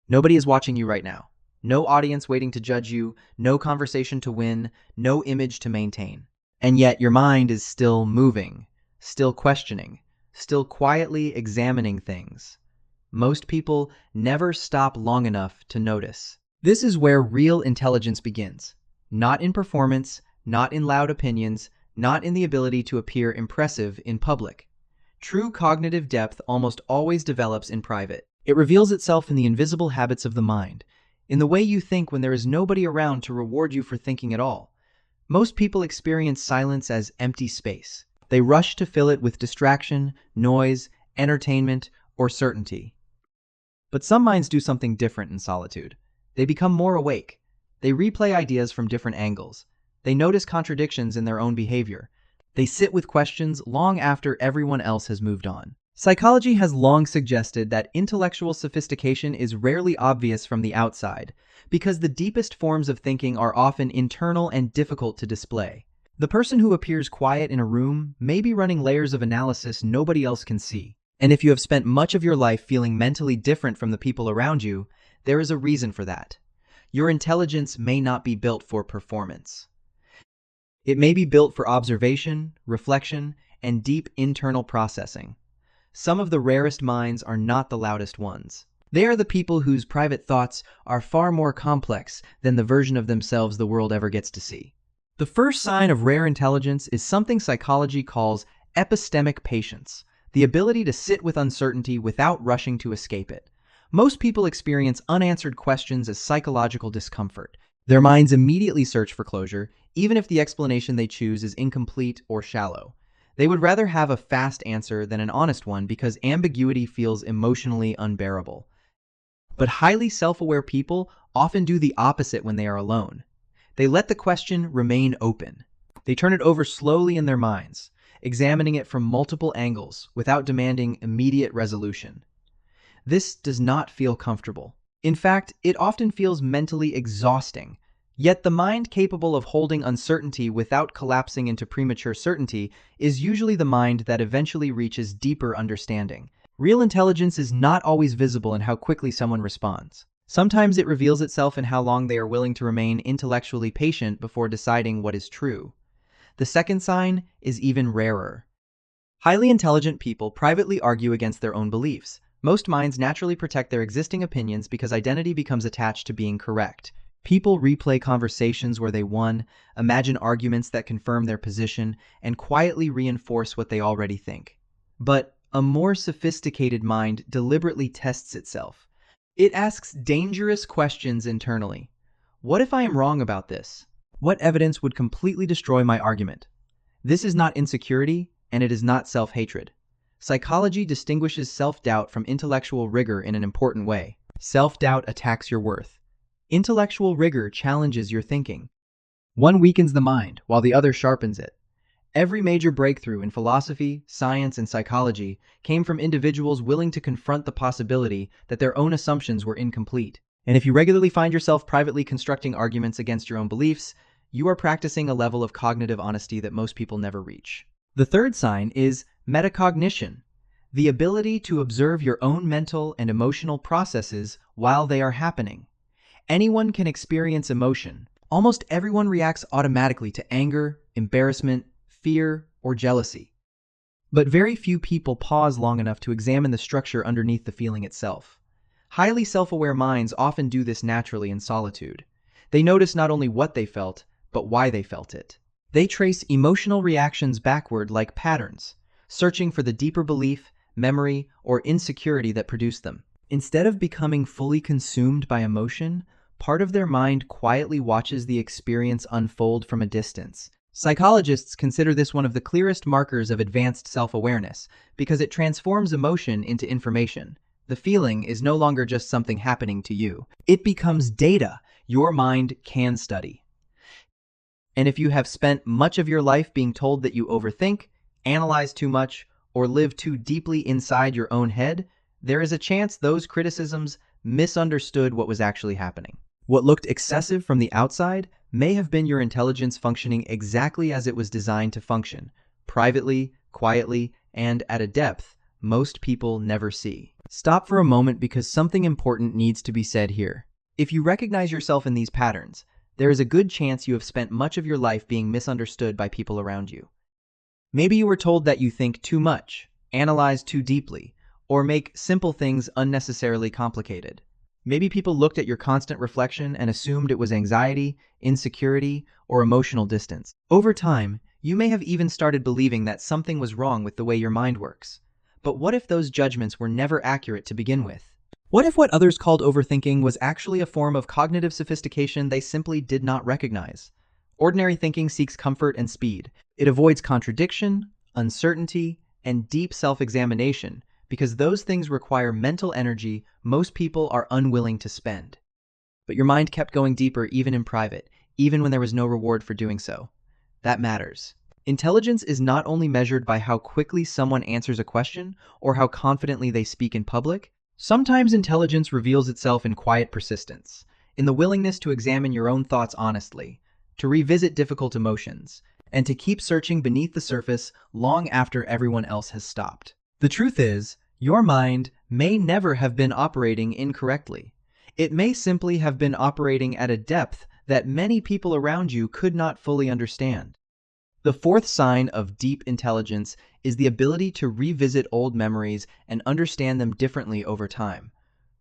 Nobody is watching you right now. No audience waiting to judge you, no conversation to win, no image to maintain. And yet your mind is still moving, still questioning, still quietly examining things. Most people never stop long enough to notice. This is where real intelligence begins. Not in performance, not in loud opinions, not in the ability to appear impressive in public. True cognitive depth almost always develops in private. It reveals itself in the invisible habits of the mind, in the way you think when there is nobody around to reward you for thinking at all. Most people experience silence as empty space. They rush to fill it with distraction, noise, entertainment, or certainty. But some minds do something different in solitude. They become more awake. They replay ideas from different angles. They notice contradictions in their own behavior. They sit with questions long after everyone else has moved on. Psychology has long suggested that intellectual sophistication is rarely obvious from the outside, because the deepest forms of thinking are often internal and difficult to display. The person who appears quiet in a room may be running layers of analysis nobody else can see. And if you have spent much of your life feeling mentally different from the people around you, there is a reason for that. Your intelligence may not be built for performance. It may be built for observation, reflection, and deep internal processing. Some of the rarest minds are not the loudest ones. They are the people whose private thoughts are far more complex than the version of themselves the world ever gets to see. The first sign of rare intelligence is something psychology calls epistemic patience, the ability to sit with uncertainty without rushing to escape it. Most people experience unanswered questions as psychological discomfort. Their minds immediately search for closure, even if the explanation they choose is incomplete or shallow. They would rather have a fast answer than an honest one because ambiguity feels emotionally unbearable. But highly self-aware people often do the opposite when they are alone. They let the question remain open. They turn it over slowly in their minds, examining it from multiple angles without demanding immediate resolution. This does not feel comfortable. In fact, it often feels mentally exhausting. Yet the mind capable of holding uncertainty without collapsing into premature certainty is usually the mind that eventually reaches deeper understanding. Real intelligence is not always visible in how quickly someone responds. Sometimes it reveals itself in how long they are willing to remain intellectually patient before deciding what is true. The second sign is even rarer. Highly intelligent people privately argue against their own beliefs. Most minds naturally protect their existing opinions because identity becomes attached to being correct. People replay conversations where they won, imagine arguments that confirm their position, and quietly reinforce what they already think. But a more sophisticated mind deliberately tests itself. It asks dangerous questions internally. What if I am wrong about this? What evidence would completely destroy my argument? This is not insecurity, and it is not self-hatred. Psychology distinguishes self-doubt from intellectual rigor in an important way. Self-doubt attacks your worth. Intellectual rigor challenges your thinking. One weakens the mind, while the other sharpens it. Every major breakthrough in philosophy, science, and psychology came from individuals willing to confront the possibility that their own assumptions were incomplete. And if you regularly find yourself privately constructing arguments against your own beliefs, you are practicing a level of cognitive honesty that most people never reach. The third sign is metacognition, the ability to observe your own mental and emotional processes while they are happening. Anyone can experience emotion. Almost everyone reacts automatically to anger, embarrassment, fear, or jealousy. But very few people pause long enough to examine the structure underneath the feeling itself. Highly self-aware minds often do this naturally in solitude. They notice not only what they felt, but why they felt it. They trace emotional reactions backward like patterns, searching for the deeper belief, memory, or insecurity that produced them. Instead of becoming fully consumed by emotion, part of their mind quietly watches the experience unfold from a distance. Psychologists consider this one of the clearest markers of advanced self-awareness because it transforms emotion into information. The feeling is no longer just something happening to you. It becomes data your mind can study. And if you have spent much of your life being told that you overthink, analyze too much, or live too deeply inside your own head, there is a chance those criticisms misunderstood what was actually happening. What looked excessive from the outside may have been your intelligence functioning exactly as it was designed to function, privately, quietly, and at a depth most people never see. Stop for a moment because something important needs to be said here. If you recognize yourself in these patterns, there is a good chance you have spent much of your life being misunderstood by people around you. Maybe you were told that you think too much, analyze too deeply, or make simple things unnecessarily complicated. Maybe people looked at your constant reflection and assumed it was anxiety, insecurity, or emotional distance. Over time, you may have even started believing that something was wrong with the way your mind works. But what if those judgments were never accurate to begin with? What if what others called overthinking was actually a form of cognitive sophistication they simply did not recognize? Ordinary thinking seeks comfort and speed. It avoids contradiction, uncertainty, and deep self-examination because those things require mental energy most people are unwilling to spend. But your mind kept going deeper even in private, even when there was no reward for doing so. That matters. Intelligence is not only measured by how quickly someone answers a question or how confidently they speak in public. Sometimes intelligence reveals itself in quiet persistence, in the willingness to examine your own thoughts honestly, to revisit difficult emotions, and to keep searching beneath the surface long after everyone else has stopped. The truth is, your mind may never have been operating incorrectly. It may simply have been operating at a depth that many people around you could not fully understand. The fourth sign of deep intelligence is the ability to revisit old memories and understand them differently over time.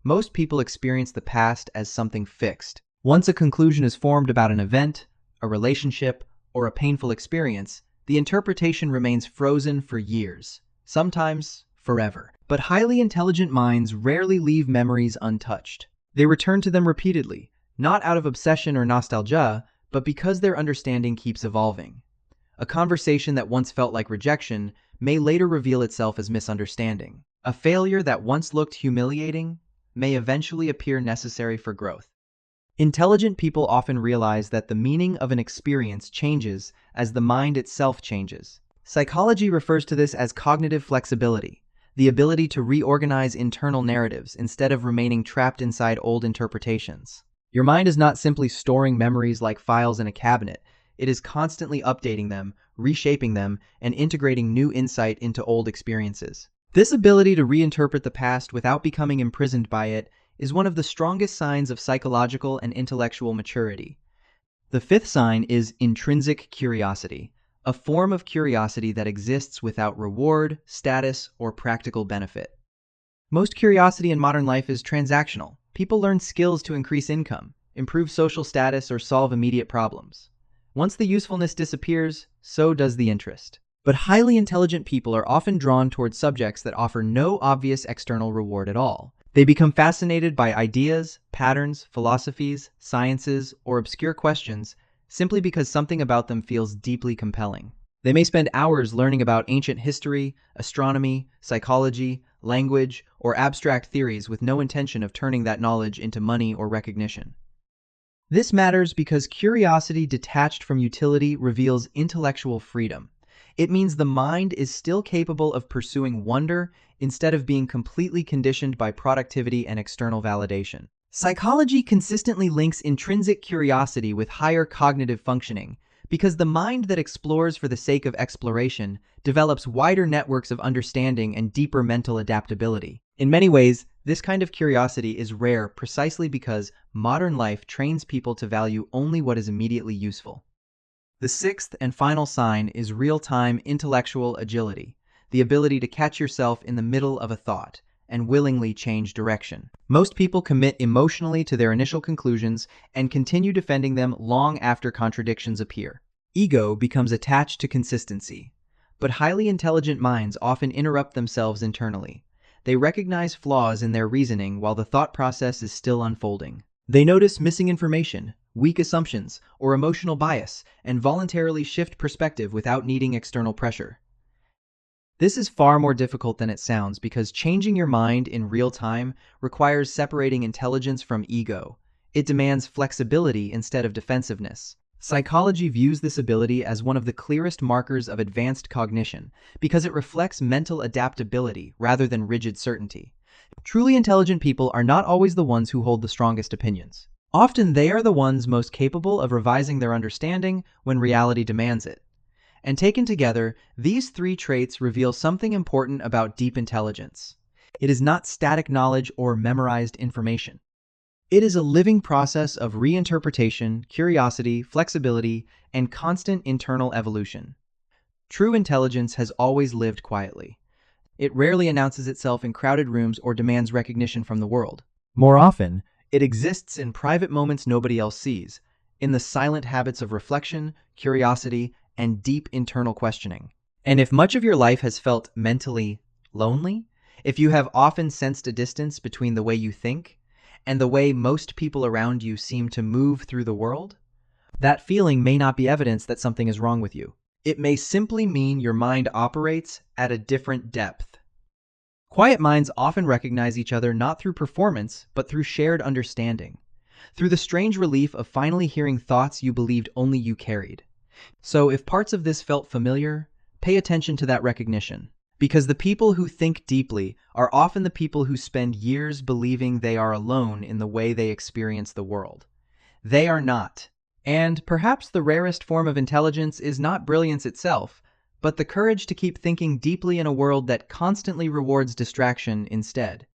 Most people experience the past as something fixed. Once a conclusion is formed about an event, a relationship, or a painful experience, the interpretation remains frozen for years, sometimes forever. But highly intelligent minds rarely leave memories untouched. They return to them repeatedly, not out of obsession or nostalgia, but because their understanding keeps evolving. A conversation that once felt like rejection may later reveal itself as misunderstanding. A failure that once looked humiliating may eventually appear necessary for growth. Intelligent people often realize that the meaning of an experience changes as the mind itself changes. Psychology refers to this as cognitive flexibility, the ability to reorganize internal narratives instead of remaining trapped inside old interpretations. Your mind is not simply storing memories like files in a cabinet. It is constantly updating them, reshaping them, and integrating new insight into old experiences. This ability to reinterpret the past without becoming imprisoned by it is one of the strongest signs of psychological and intellectual maturity. The fifth sign is intrinsic curiosity, a form of curiosity that exists without reward, status, or practical benefit. Most curiosity in modern life is transactional. People learn skills to increase income, improve social status, or solve immediate problems. Once the usefulness disappears, so does the interest. But highly intelligent people are often drawn towards subjects that offer no obvious external reward at all. They become fascinated by ideas, patterns, philosophies, sciences, or obscure questions simply because something about them feels deeply compelling. They may spend hours learning about ancient history, astronomy, psychology, language, or abstract theories with no intention of turning that knowledge into money or recognition. This matters because curiosity detached from utility reveals intellectual freedom. It means the mind is still capable of pursuing wonder instead of being completely conditioned by productivity and external validation. Psychology consistently links intrinsic curiosity with higher cognitive functioning because the mind that explores for the sake of exploration develops wider networks of understanding and deeper mental adaptability. In many ways, this kind of curiosity is rare precisely because modern life trains people to value only what is immediately useful. The sixth and final sign is real-time intellectual agility, the ability to catch yourself in the middle of a thought and willingly change direction. Most people commit emotionally to their initial conclusions and continue defending them long after contradictions appear. Ego becomes attached to consistency, but highly intelligent minds often interrupt themselves internally. They recognize flaws in their reasoning while the thought process is still unfolding. They notice missing information, weak assumptions, or emotional bias, and voluntarily shift perspective without needing external pressure. This is far more difficult than it sounds because changing your mind in real time requires separating intelligence from ego. It demands flexibility instead of defensiveness. Psychology views this ability as one of the clearest markers of advanced cognition because it reflects mental adaptability rather than rigid certainty. Truly intelligent people are not always the ones who hold the strongest opinions. Often they are the ones most capable of revising their understanding when reality demands it. And taken together, these three traits reveal something important about deep intelligence. It is not static knowledge or memorized information. It is a living process of reinterpretation, curiosity, flexibility, and constant internal evolution. True intelligence has always lived quietly. It rarely announces itself in crowded rooms or demands recognition from the world. More often, it exists in private moments nobody else sees, in the silent habits of reflection, curiosity, and deep internal questioning. And if much of your life has felt mentally lonely, if you have often sensed a distance between the way you think and the way most people around you seem to move through the world, that feeling may not be evidence that something is wrong with you. It may simply mean your mind operates at a different depth. Quiet minds often recognize each other not through performance, but through shared understanding, through the strange relief of finally hearing thoughts you believed only you carried. So if parts of this felt familiar, pay attention to that recognition, because the people who think deeply are often the people who spend years believing they are alone in the way they experience the world. They are not. And perhaps the rarest form of intelligence is not brilliance itself, but the courage to keep thinking deeply in a world that constantly rewards distraction instead.